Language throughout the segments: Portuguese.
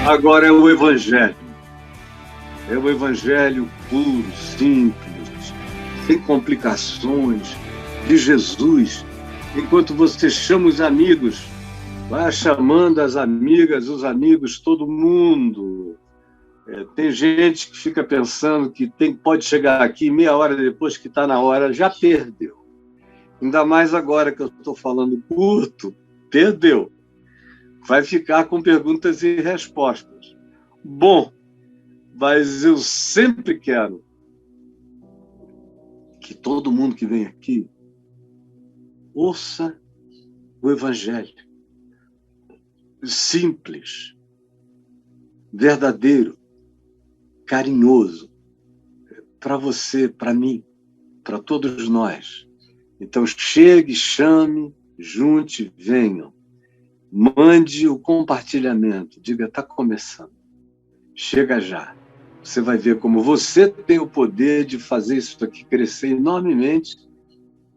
Agora é o Evangelho. É o Evangelho puro, simples, sem complicações, de Jesus. Enquanto você chama os amigos, vai chamando as amigas, os amigos, todo mundo. Tem gente que fica pensando que pode chegar aqui meia hora depois que está na hora, já perdeu. Ainda mais agora que eu estou falando curto, perdeu. Vai ficar com perguntas e respostas. Bom, mas eu sempre quero que todo mundo que vem aqui ouça o Evangelho. Simples, verdadeiro, carinhoso, para você, para mim, para todos nós. Então, chegue, chame, junte, venham. Mande o compartilhamento. Diga, está começando. Chega já. Você vai ver como você tem o poder de fazer isso aqui crescer enormemente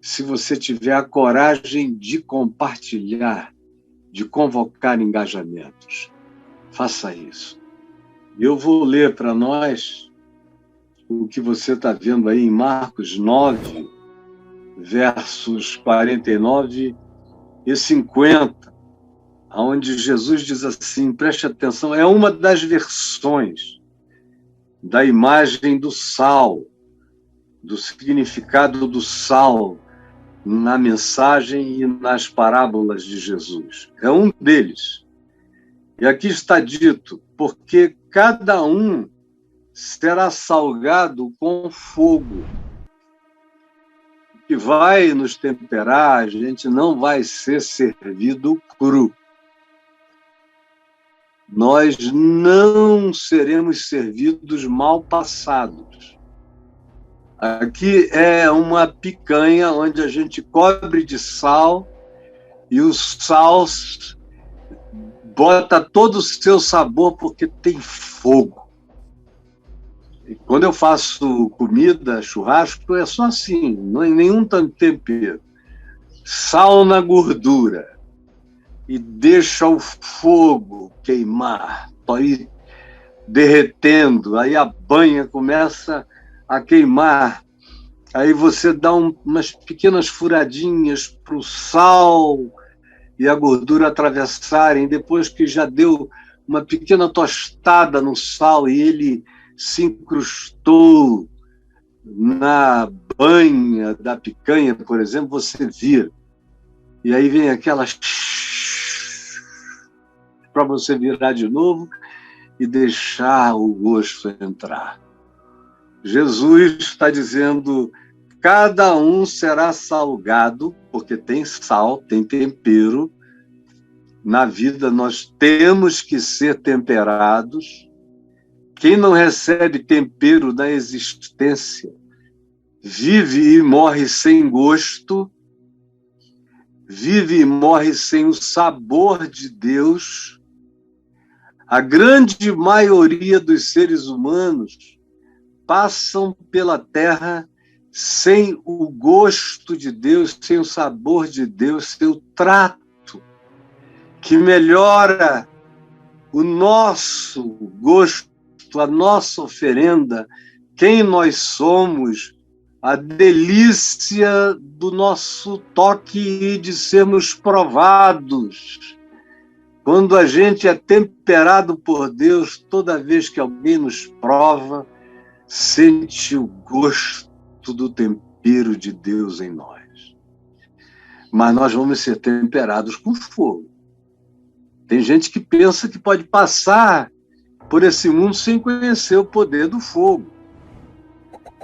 se você tiver a coragem de compartilhar, de convocar engajamentos. Faça isso. Eu vou ler para nós o que você está vendo aí em Marcos 9, versos 49 e 50, onde Jesus diz assim, preste atenção, é uma das versões da imagem do sal, do significado do sal na mensagem e nas parábolas de Jesus. É um deles. E aqui está dito, porque cada um será salgado com fogo, que vai nos temperar, a gente não vai ser servido cru. Nós não seremos servidos mal passados. Aqui é uma picanha onde a gente cobre de sal e o sal bota todo o seu sabor porque tem fogo. E quando eu faço comida, churrasco, é só assim, não é nenhum tempero. Sal na gordura. E deixa o fogo queimar, aí derretendo, aí a banha começa a queimar, aí você dá umas pequenas furadinhas para o sal e a gordura atravessarem, depois que já deu uma pequena tostada no sal e ele se incrustou na banha da picanha, por exemplo, você vira. E aí vem aquela para você virar de novo e deixar o gosto entrar. Jesus está dizendo, cada um será salgado, porque tem sal, tem tempero. Na vida nós temos que ser temperados. Quem não recebe tempero na existência vive e morre sem gosto, vive e morre sem o sabor de Deus. A grande maioria dos seres humanos passam pela Terra sem o gosto de Deus, sem o sabor de Deus, sem o trato que melhora o nosso gosto, a nossa oferenda, quem nós somos, a delícia do nosso toque e de sermos provados. Quando a gente é temperado por Deus, toda vez que alguém nos prova, sente o gosto do tempero de Deus em nós. Mas nós vamos ser temperados com fogo. Tem gente que pensa que pode passar por esse mundo sem conhecer o poder do fogo.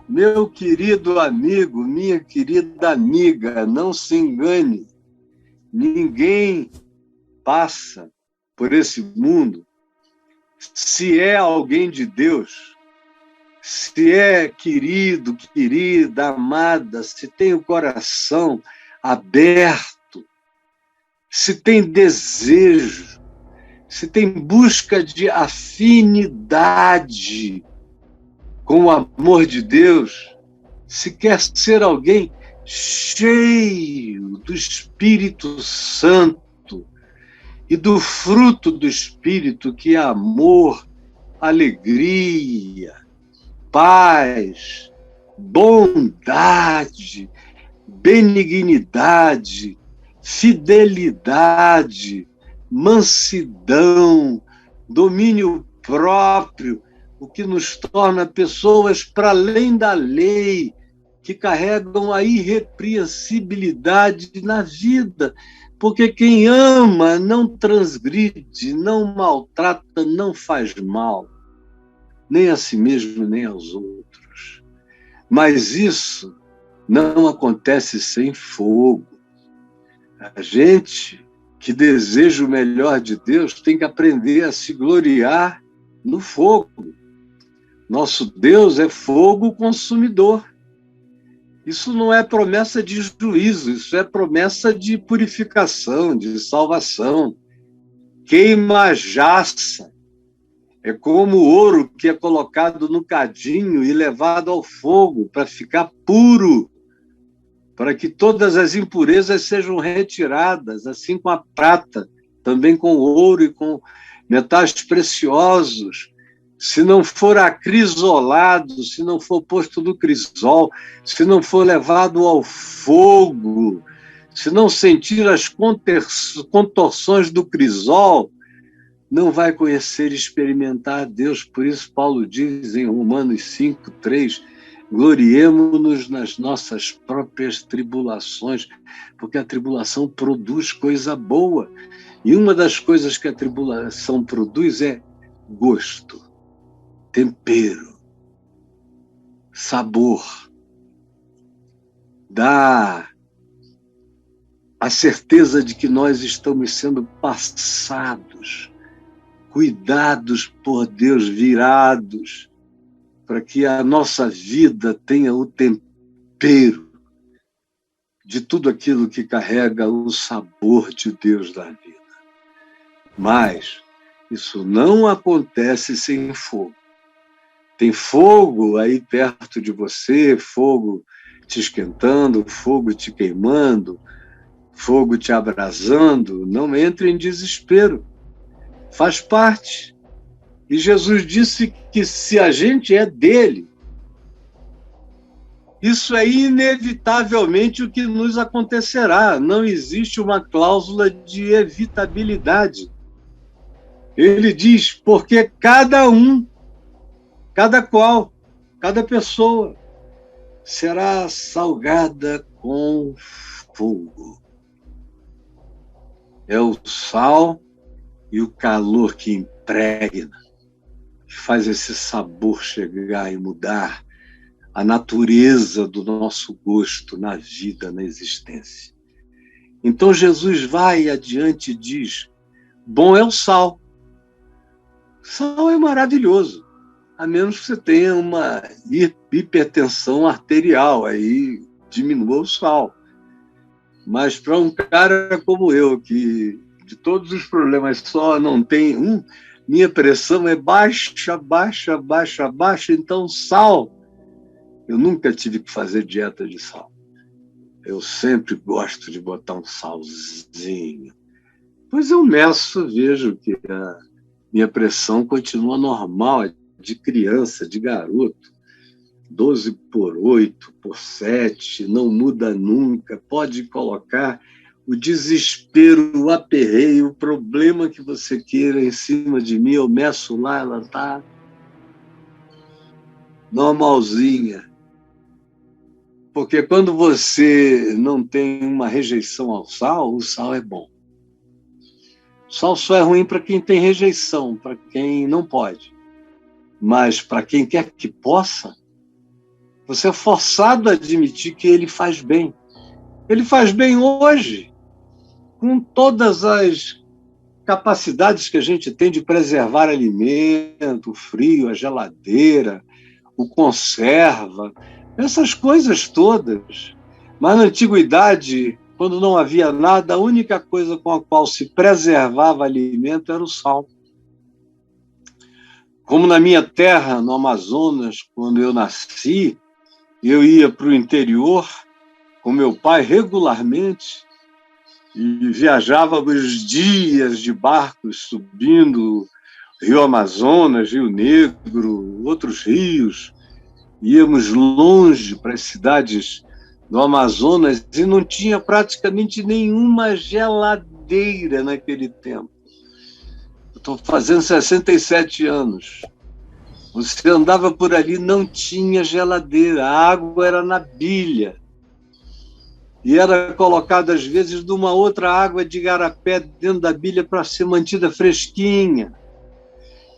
Meu querido amigo, minha querida amiga, não se engane. Ninguém passa por esse mundo se é alguém de Deus, se é querido, querida, amada, se tem o coração aberto, se tem desejo, se tem busca de afinidade com o amor de Deus, se quer ser alguém cheio do Espírito Santo e do fruto do Espírito, que é amor, alegria, paz, bondade, benignidade, fidelidade, mansidão, domínio próprio, o que nos torna pessoas para além da lei, que carregam a irrepreensibilidade na vida, porque quem ama não transgride, não maltrata, não faz mal, nem a si mesmo, nem aos outros. Mas isso não acontece sem fogo. A gente que deseja o melhor de Deus tem que aprender a se gloriar no fogo. Nosso Deus é fogo consumidor. Isso não é promessa de juízo, isso é promessa de purificação, de salvação. Queima a jaça. É como o ouro que é colocado no cadinho e levado ao fogo para ficar puro, para que todas as impurezas sejam retiradas, assim com a prata, também com o ouro e com metais preciosos. Se não for acrisolado, se não for posto no crisol, se não for levado ao fogo, se não sentir as contorções do crisol, não vai conhecer e experimentar Deus. Por isso Paulo diz em Romanos 5:3, gloriemo-nos nas nossas próprias tribulações, porque a tribulação produz coisa boa. E uma das coisas que a tribulação produz é gosto, tempero, sabor. Dá a certeza de que nós estamos sendo passados, cuidados por Deus, virados, para que a nossa vida tenha o tempero de tudo aquilo que carrega o sabor de Deus na vida. Mas isso não acontece sem fogo. Tem fogo aí perto de você, fogo te esquentando, fogo te queimando, fogo te abrasando. Não entre em desespero. Faz parte. E Jesus disse que se a gente é dele, isso é inevitavelmente o que nos acontecerá. Não existe uma cláusula de evitabilidade. Ele diz, porque cada um, cada qual, cada pessoa será salgada com fogo. É o sal e o calor que impregna, que faz esse sabor chegar e mudar a natureza do nosso gosto na vida, na existência. Então Jesus vai adiante e diz, bom é o sal. Sal é maravilhoso, a menos que você tenha uma hipertensão arterial, aí diminua o sal. Mas para um cara como eu, que de todos os problemas só não tem um, minha pressão é baixa, baixa, baixa, baixa, então sal. Eu nunca tive que fazer dieta de sal. Eu sempre gosto de botar um salzinho. Pois eu meço, vejo que a minha pressão continua normal, de criança, de garoto. 12/8/7, não muda nunca. Pode colocar o desespero, o aperreio, o problema que você queira em cima de mim, eu meço lá, ela está normalzinha. Porque quando você não tem uma rejeição ao sal, o sal é bom. O sal só é ruim para quem tem rejeição, para quem não pode. Mas para quem quer que possa, você é forçado a admitir que ele faz bem. Ele faz bem hoje, com todas as capacidades que a gente tem de preservar alimento, o frio, a geladeira, o conserva, essas coisas todas. Mas na antiguidade, quando não havia nada, a única coisa com a qual se preservava alimento era o sal. Como na minha terra, no Amazonas, quando eu nasci, eu ia para o interior com meu pai regularmente e viajávamos dias de barcos subindo Rio Amazonas, Rio Negro, outros rios. Íamos longe para as cidades do Amazonas e não tinha praticamente nenhuma geladeira naquele tempo. Eu estou fazendo 67 anos. Você andava por ali, não tinha geladeira, a água era na bilha. E era colocada, às vezes, de uma outra água de igarapé dentro da bilha para ser mantida fresquinha.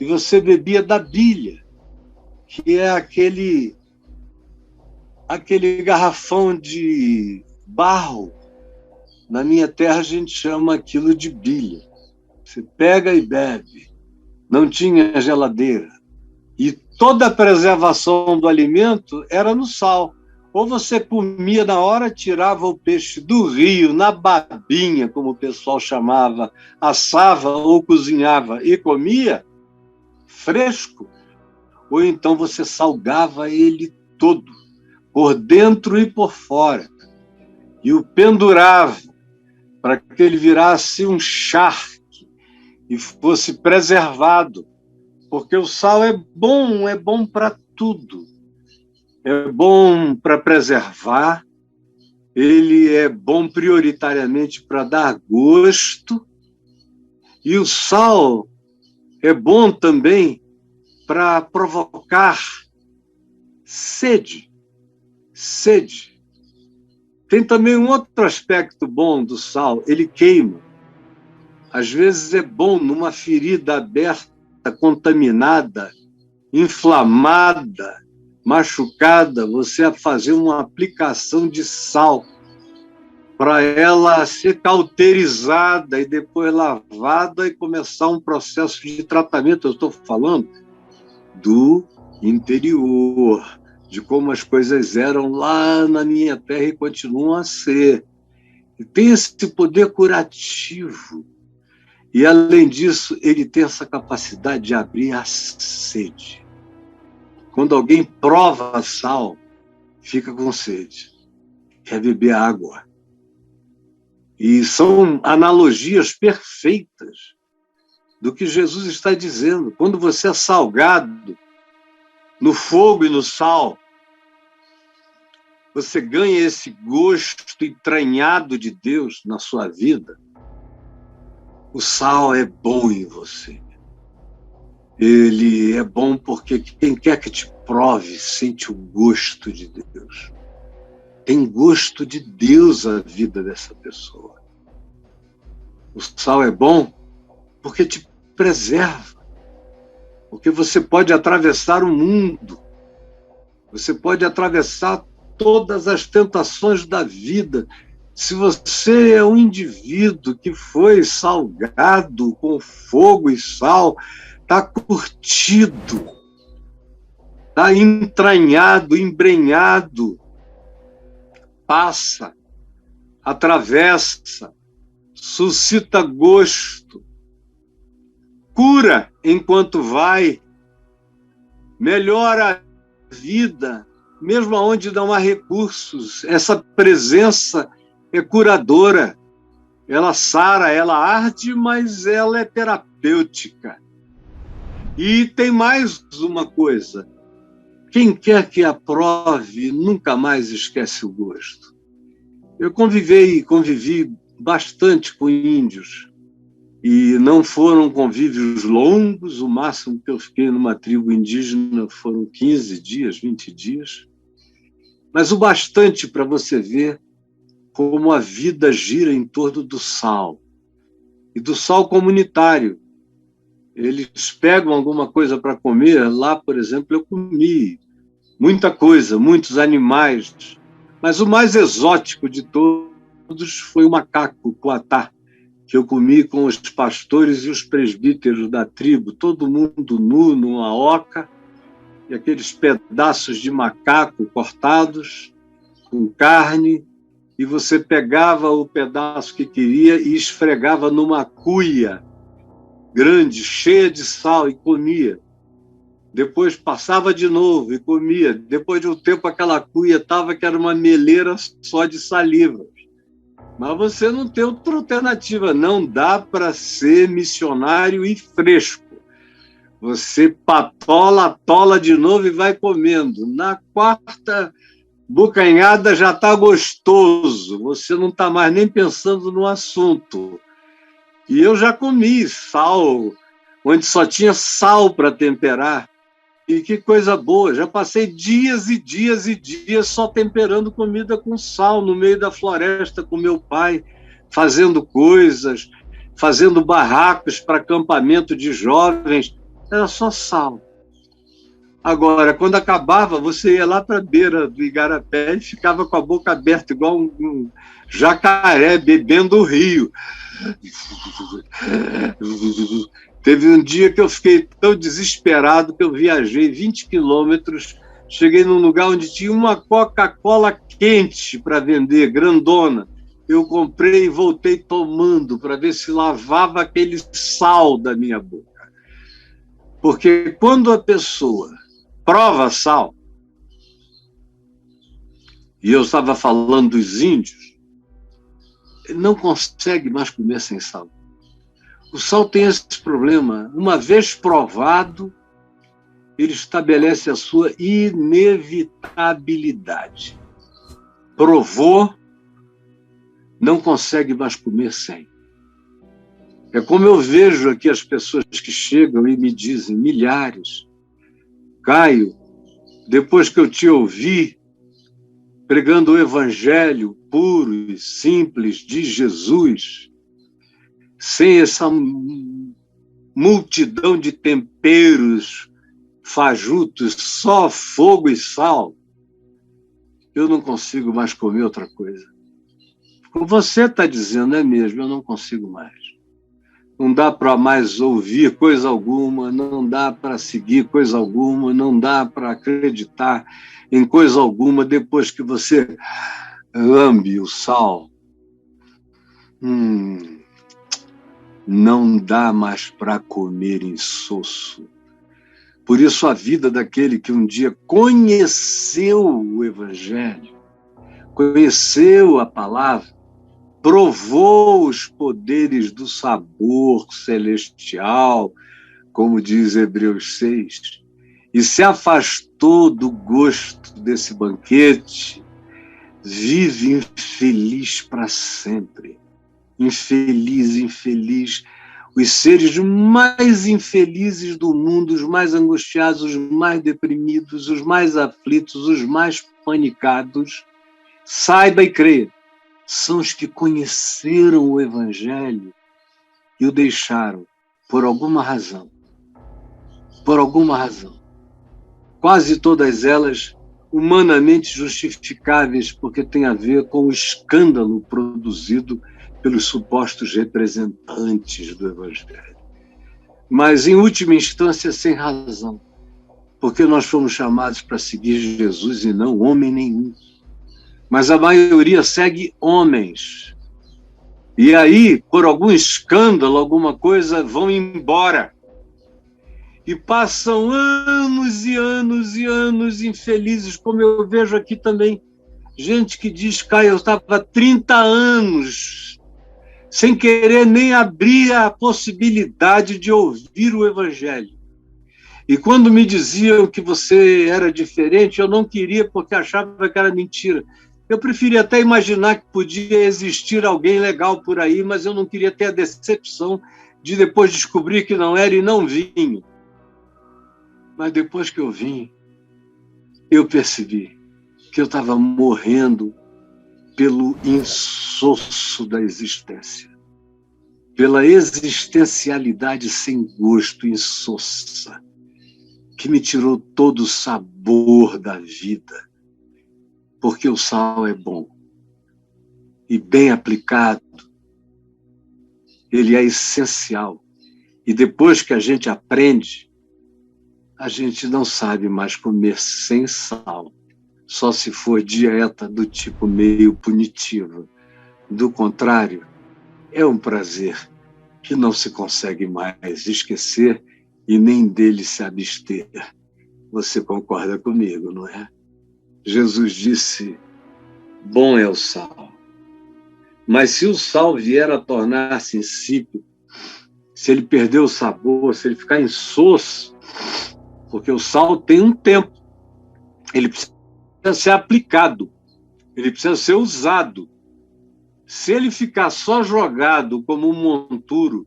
E você bebia da bilha, que é aquele garrafão de barro. Na minha terra, a gente chama aquilo de bilha. Você pega e bebe. Não tinha geladeira. E toda a preservação do alimento era no sal. Ou você comia na hora, tirava o peixe do rio, na babinha, como o pessoal chamava, assava ou cozinhava e comia fresco, ou então você salgava ele todo, por dentro e por fora, e o pendurava para que ele virasse um charque e fosse preservado, porque o sal é bom para tudo. É bom para preservar, ele é bom prioritariamente para dar gosto, e o sal é bom também para provocar sede. Sede. Tem também um outro aspecto bom do sal, ele queima. Às vezes é bom numa ferida aberta, contaminada, inflamada, machucada, você fazer uma aplicação de sal para ela ser cauterizada e depois lavada e começar um processo de tratamento. Eu estou falando do interior, de como as coisas eram lá na minha terra e continuam a ser. E tem esse poder curativo. E, além disso, ele tem essa capacidade de abrir a sede. Quando alguém prova sal, fica com sede, quer beber água. E são analogias perfeitas do que Jesus está dizendo. Quando você é salgado no fogo e no sal, você ganha esse gosto entranhado de Deus na sua vida. O sal é bom em você. Ele é bom porque quem quer que te prove sente o gosto de Deus. Tem gosto de Deus a vida dessa pessoa. O sal é bom porque te preserva. Porque você pode atravessar o mundo. Você pode atravessar todas as tentações da vida. Se você é um indivíduo que foi salgado com fogo e sal, está curtido, está entranhado, embrenhado, passa, atravessa, suscita gosto, cura enquanto vai, melhora a vida, mesmo onde não há recursos. Essa presença é curadora, ela sara, ela arde, mas ela é terapêutica. E tem mais uma coisa, quem quer que a prove nunca mais esquece o gosto. Eu convivi bastante com índios, e não foram convívios longos, o máximo que eu fiquei numa tribo indígena foram 15 dias, 20 dias, mas o bastante para você ver como a vida gira em torno do sal, e do sal comunitário. Eles pegam alguma coisa para comer, lá, por exemplo, eu comi muita coisa, muitos animais, mas o mais exótico de todos foi o macaco, o coatá, que eu comi com os pastores e os presbíteros da tribo, todo mundo nu, numa oca, e aqueles pedaços de macaco cortados, com carne, e você pegava o pedaço que queria e esfregava numa cuia grande, cheia de sal, e comia. Depois passava de novo e comia. Depois de um tempo, aquela cuia estava que era uma meleira só de saliva. Mas você não tem outra alternativa. Não dá para ser missionário e fresco. Você patola, atola de novo e vai comendo. Na quarta bocanhada já está gostoso. Você não está mais nem pensando no assunto. E eu já comi sal, onde só tinha sal para temperar. E que coisa boa, já passei dias e dias e dias só temperando comida com sal no meio da floresta com meu pai, fazendo coisas, fazendo barracos para acampamento de jovens, era só sal. Agora, quando acabava, você ia lá para a beira do igarapé e ficava com a boca aberta, igual um jacaré bebendo o rio. Teve um dia que eu fiquei tão desesperado que eu viajei 20 quilômetros, cheguei num lugar onde tinha uma Coca-Cola quente para vender, grandona. Eu comprei e voltei tomando para ver se lavava aquele sal da minha boca. Porque quando a pessoa prova sal, e eu estava falando dos índios, ele não consegue mais comer sem sal. O sal tem esse problema. Uma vez provado, ele estabelece a sua inevitabilidade. Provou, não consegue mais comer sem. É como eu vejo aqui as pessoas que chegam e me dizem, milhares, Caio, depois que eu te ouvi pregando o evangelho puro e simples de Jesus, sem essa multidão de temperos fajutos, só fogo e sal, eu não consigo mais comer outra coisa. Como você está dizendo, é mesmo, eu não consigo mais. Não dá para mais ouvir coisa alguma, não dá para seguir coisa alguma, não dá para acreditar em coisa alguma depois que você lambe o sal. Não dá mais para comer insosso. Por isso a vida daquele que um dia conheceu o Evangelho, conheceu a palavra, provou os poderes do sabor celestial, como diz Hebreus 6, e se afastou do gosto desse banquete, vive infeliz para sempre. Infeliz, infeliz. Os seres mais infelizes do mundo, os mais angustiados, os mais deprimidos, os mais aflitos, os mais panicados, saiba e creia, são os que conheceram o Evangelho e o deixaram por alguma razão. Por alguma razão. Quase todas elas humanamente justificáveis, porque tem a ver com o escândalo produzido pelos supostos representantes do Evangelho. Mas, em última instância, sem razão, porque nós fomos chamados para seguir Jesus e não homem nenhum. Mas a maioria segue homens. E aí, por algum escândalo, alguma coisa, vão embora. E passam anos e anos e anos infelizes, como eu vejo aqui também. Gente que diz, Caio, eu estava 30 anos sem querer nem abrir a possibilidade de ouvir o Evangelho. E quando me diziam que você era diferente, eu não queria porque achava que era mentira. Eu preferia até imaginar que podia existir alguém legal por aí, mas eu não queria ter a decepção de depois descobrir que não era e não vim. Mas depois que eu vim, eu percebi que eu estava morrendo pelo insosso da existência, pela existencialidade sem gosto, insossa, que me tirou todo o sabor da vida, porque o sal é bom e bem aplicado, ele é essencial. E depois que a gente aprende, a gente não sabe mais comer sem sal, só se for dieta do tipo meio punitiva. Do contrário, é um prazer que não se consegue mais esquecer e nem dele se abster. Você concorda comigo, não é? Jesus disse, bom é o sal, Mas se o sal vier a tornar-se insípido, se ele perder o sabor, se ele ficar insosso, porque o sal tem um tempo, ele precisa ser aplicado, ele precisa ser usado. Se ele ficar só jogado como um monturo,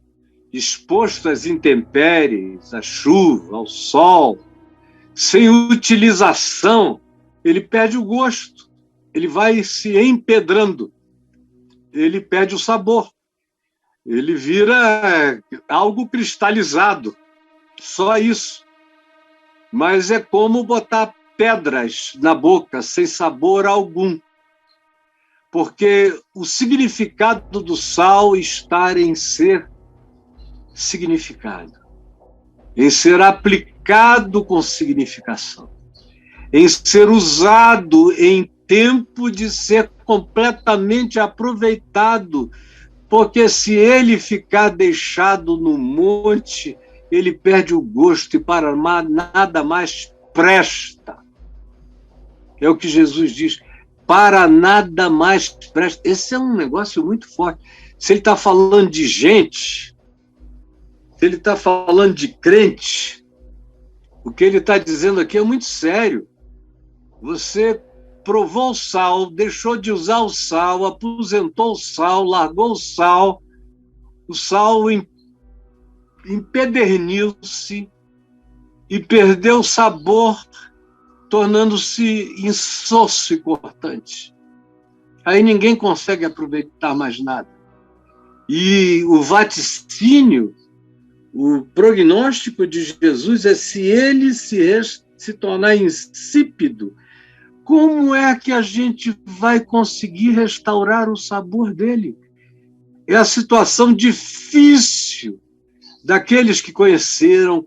exposto às intempéries, à chuva, ao sol, sem utilização, ele perde o gosto, ele vai se empedrando, ele perde o sabor, ele vira algo cristalizado, só isso. Mas é como botar pedras na boca, sem sabor algum. Porque o significado do sal está em ser significado, em ser aplicado com significação, em ser usado em tempo de ser completamente aproveitado, porque se ele ficar deixado no monte, ele perde o gosto e para nada mais presta. É o que Jesus diz, para nada mais presta. Esse é um negócio muito forte. Se ele está falando de gente, se ele está falando de crente, o que ele está dizendo aqui é muito sério. Você provou o sal, deixou de usar o sal, aposentou o sal, largou o sal empederniu-se e perdeu o sabor, tornando-se insosso e cortante. Aí ninguém consegue aproveitar mais nada. E o vaticínio, o prognóstico de Jesus é se ele se tornar insípido, como é que a gente vai conseguir restaurar o sabor dele? É a situação difícil daqueles que conheceram,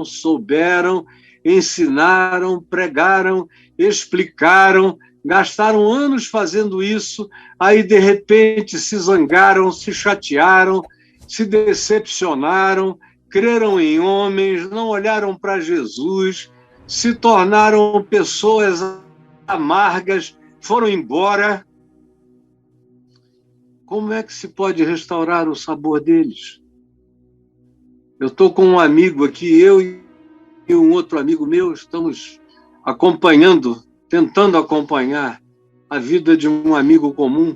souberam, ensinaram, pregaram, explicaram, gastaram anos fazendo isso, aí de repente se zangaram, se chatearam, se decepcionaram, creram em homens, não olharam para Jesus, se tornaram pessoas amargas, foram embora. Como é que se pode restaurar o sabor deles? Eu estou com um amigo aqui, eu e um outro amigo meu, estamos tentando acompanhar a vida de um amigo comum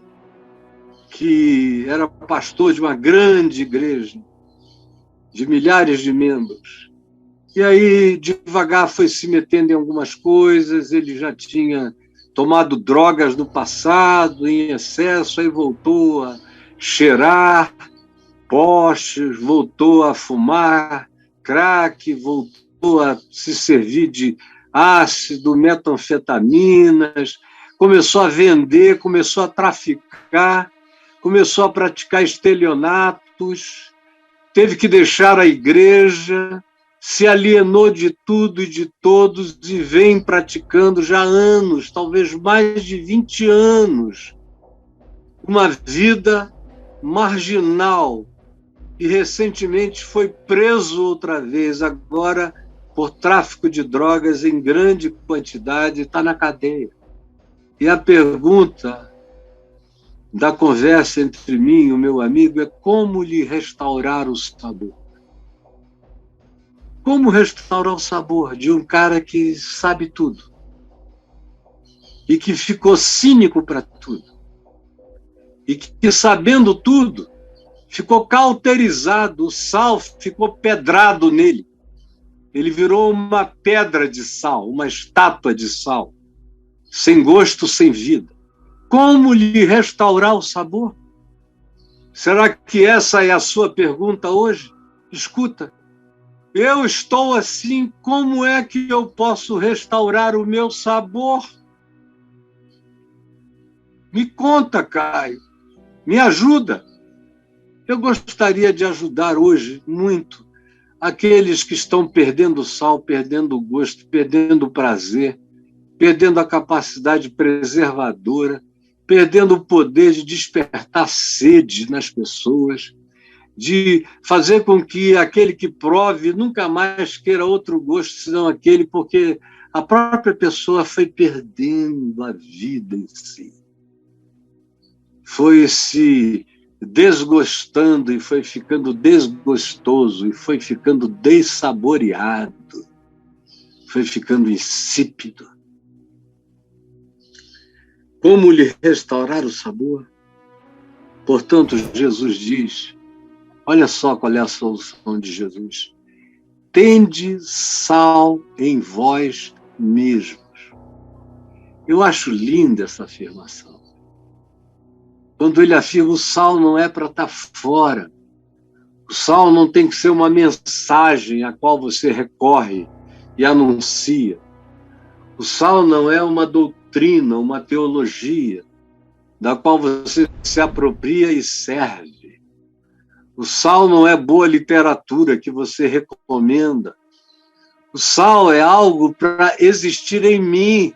que era pastor de uma grande igreja, de milhares de membros. E aí, devagar, foi se metendo em algumas coisas, ele já tinha tomado drogas no passado, em excesso, aí voltou a cheirar postes, voltou a fumar crack, voltou a se servir de ácido, metanfetaminas, começou a vender, começou a traficar, começou a praticar estelionatos, teve que deixar a igreja, se alienou de tudo e de todos e vem praticando já há anos, talvez mais de 20 anos, uma vida marginal e recentemente foi preso outra vez, agora por tráfico de drogas em grande quantidade, está na cadeia. E a pergunta da conversa entre mim e o meu amigo é como lhe restaurar o sabor. Como restaurar o sabor de um cara que sabe tudo e que ficou cínico para tudo e que, sabendo tudo, ficou cauterizado, o sal ficou pedrado nele. Ele virou uma pedra de sal, uma estátua de sal, sem gosto, sem vida. Como lhe restaurar o sabor? Será que essa é a sua pergunta hoje? Escuta. Eu estou assim, como é que eu posso restaurar o meu sabor? Me conta, Caio. Me ajuda. Eu gostaria de ajudar hoje muito aqueles que estão perdendo o sal, perdendo o gosto, perdendo o prazer, perdendo a capacidade preservadora, perdendo o poder de despertar sede nas pessoas, de fazer com que aquele que prove nunca mais queira outro gosto senão aquele, porque a própria pessoa foi perdendo a vida em si. foi se desgostando e foi ficando desgostoso e foi ficando dessaboreado, foi ficando insípido. Como lhe restaurar o sabor? Portanto, Jesus diz, olha só qual é a solução de Jesus: tende sal em vós mesmos. Eu acho linda essa afirmação. Quando ele afirma, o sal não é para estar fora. O sal não tem que ser uma mensagem a qual você recorre e anuncia. O sal não é uma doutrina, uma teologia, da qual você se apropria e serve. O sal não é boa literatura que você recomenda. O sal é algo para existir em mim.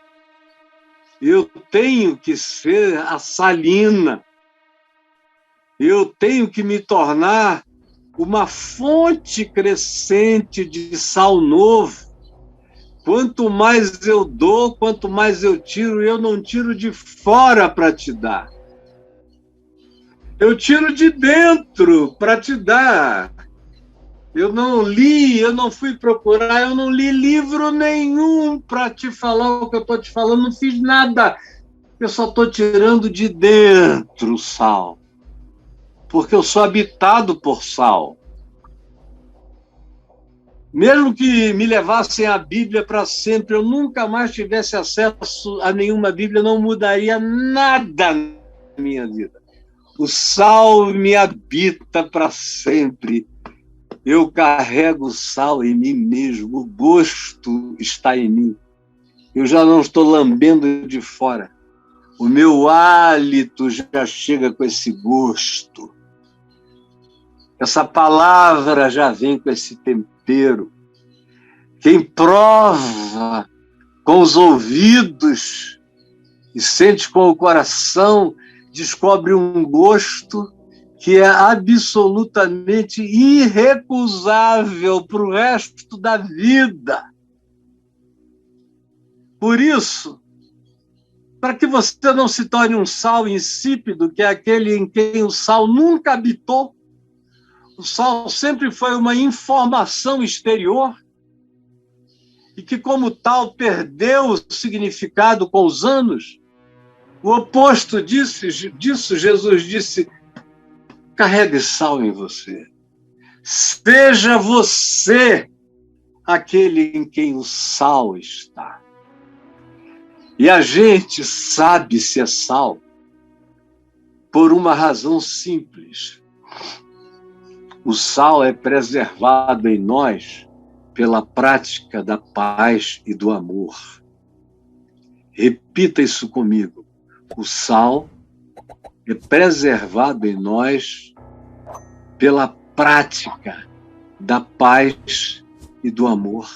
Eu tenho que ser a salina. Eu tenho que me tornar uma fonte crescente de sal novo. Quanto mais eu dou, quanto mais eu tiro, eu não tiro de fora para te dar. Eu tiro de dentro para te dar. Eu não li, eu não fui procurar, eu não li livro nenhum para te falar o que eu estou te falando, não fiz nada. Eu só estou tirando de dentro o sal. Porque eu sou habitado por sal. Mesmo que me levassem a Bíblia para sempre, eu nunca mais tivesse acesso a nenhuma Bíblia, não mudaria nada na minha vida. O sal me habita para sempre. Eu carrego o sal em mim mesmo, o gosto está em mim. Eu já não estou lambendo de fora. O meu hálito já chega com esse gosto. Essa palavra já vem com esse tempero. Quem prova com os ouvidos e sente com o coração, descobre um gosto que é absolutamente irrecusável para o resto da vida. Por isso, para que você não se torne um sal insípido, que é aquele em quem o sal nunca habitou, o sal sempre foi uma informação exterior e que, como tal, perdeu o significado com os anos. O oposto disso Jesus disse: carregue sal em você. Seja você aquele em quem o sal está. E a gente sabe se é sal por uma razão simples. O sal é preservado em nós pela prática da paz e do amor. Repita isso comigo. O sal é preservado em nós pela prática da paz e do amor.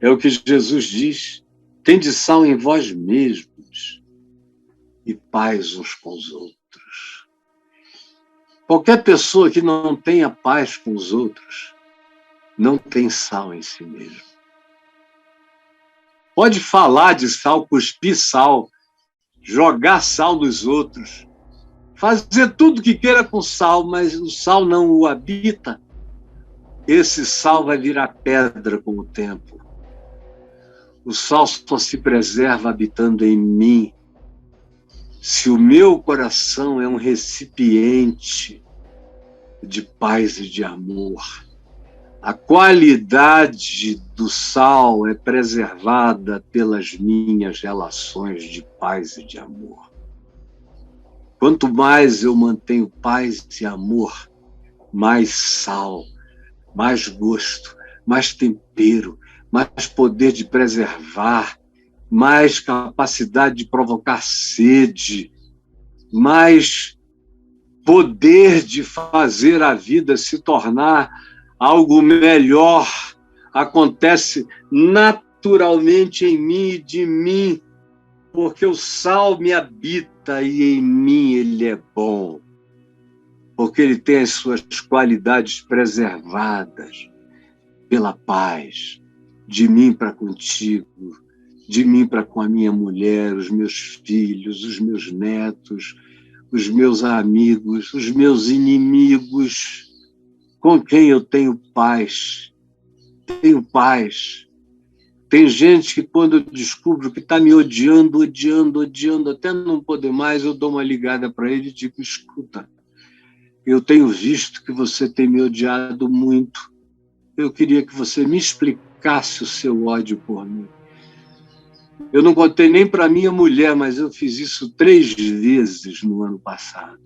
É o que Jesus diz: tende sal em vós mesmos e paz uns com os outros. Qualquer pessoa que não tenha paz com os outros não tem sal em si mesmo. Pode falar de sal, cuspir sal, jogar sal nos outros, fazer tudo o que queira com sal, mas o sal não o habita. Esse sal vai virar pedra com o tempo. O sal só se preserva habitando em mim. Se o meu coração é um recipiente de paz e de amor, a qualidade do sal é preservada pelas minhas relações de paz e de amor. Quanto mais eu mantenho paz e amor, mais sal, mais gosto, mais tempero, mais poder de preservar, mais capacidade de provocar sede, mais poder de fazer a vida se tornar algo melhor. Acontece naturalmente em mim e de mim, porque o sal me habita e em mim ele é bom, porque ele tem as suas qualidades preservadas pela paz, de mim para contigo, de mim para com a minha mulher, os meus filhos, os meus netos, os meus amigos, os meus inimigos, com quem eu tenho paz. Tenho paz. Tem gente que, quando eu descubro que está me odiando, até não poder mais, eu dou uma ligada para ele e digo: escuta, eu tenho visto que você tem me odiado muito. Eu queria que você me explicasse o seu ódio por mim. Eu não contei nem para minha mulher, mas eu fiz isso 3 vezes no ano passado.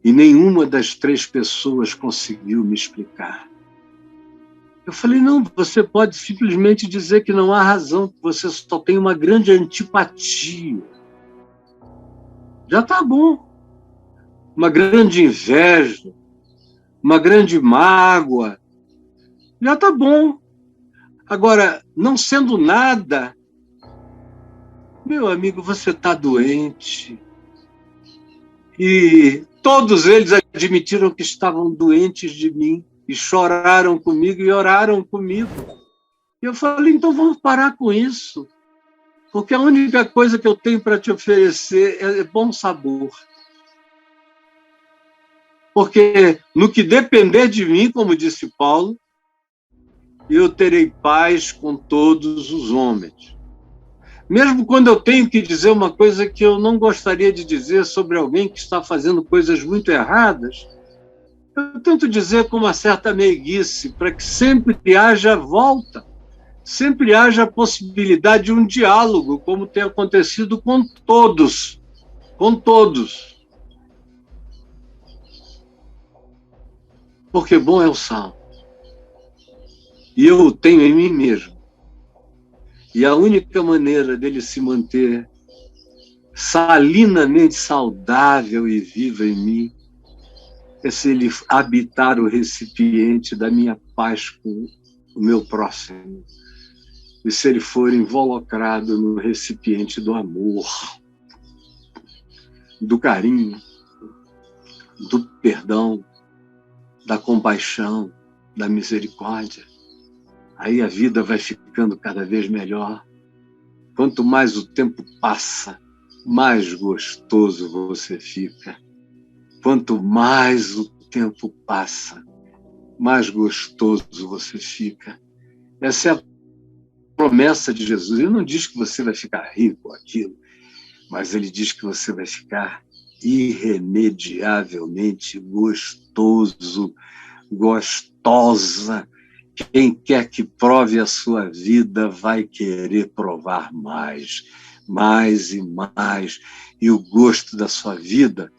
E nenhuma das 3 pessoas conseguiu me explicar. Eu falei: não, você pode simplesmente dizer que não há razão, que você só tem uma grande antipatia. Já está bom. Uma grande inveja, uma grande mágoa, já está bom. Agora, não sendo nada, meu amigo, você está doente. E todos eles admitiram que estavam doentes de mim, e choraram comigo e oraram comigo. E eu falei: então vamos parar com isso, porque a única coisa que eu tenho para te oferecer é bom sabor. Porque no que depender de mim, como disse Paulo, eu terei paz com todos os homens. Mesmo quando eu tenho que dizer uma coisa que eu não gostaria de dizer sobre alguém que está fazendo coisas muito erradas, eu tento dizer com uma certa meiguice, para que sempre haja volta, sempre haja a possibilidade de um diálogo, como tem acontecido com todos. Com todos. Porque bom é o sal. E eu o tenho em mim mesmo. E a única maneira dele se manter salinamente saudável e vivo em mim é se ele habitar o recipiente da minha paz com o meu próximo. E se ele for involucrado no recipiente do amor, do carinho, do perdão, da compaixão, da misericórdia. Aí a vida vai ficando cada vez melhor. Quanto mais o tempo passa, mais gostoso você fica. Quanto mais o tempo passa, mais gostoso você fica. Essa é a promessa de Jesus. Ele não diz que você vai ficar rico, aquilo, mas ele diz que você vai ficar irremediavelmente gostoso, gostosa. Quem quer que prove a sua vida vai querer provar mais, mais e mais. E o gosto da sua vida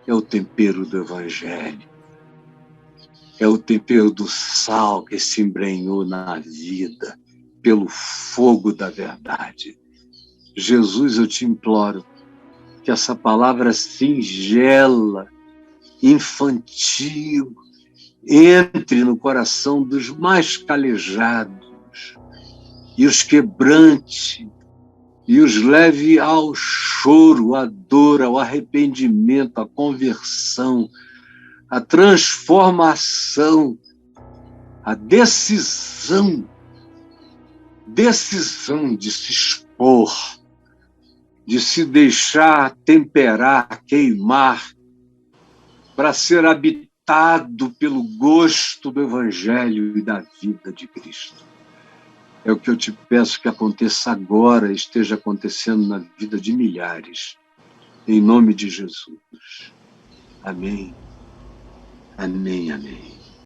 é o tempero do Evangelho. É o tempero do sal que se embrenhou na vida pelo fogo da verdade. Jesus, eu te imploro que essa palavra singela, infantil, entre no coração dos mais calejados e os quebrante e os leve ao choro, à dor, ao arrependimento, à conversão, à transformação, à decisão de se expor, de se deixar temperar, queimar, para ser habitado pelo gosto do Evangelho e da vida de Cristo. É o que eu te peço que aconteça agora, esteja acontecendo na vida de milhares. Em nome de Jesus. Amém. Amém, amém.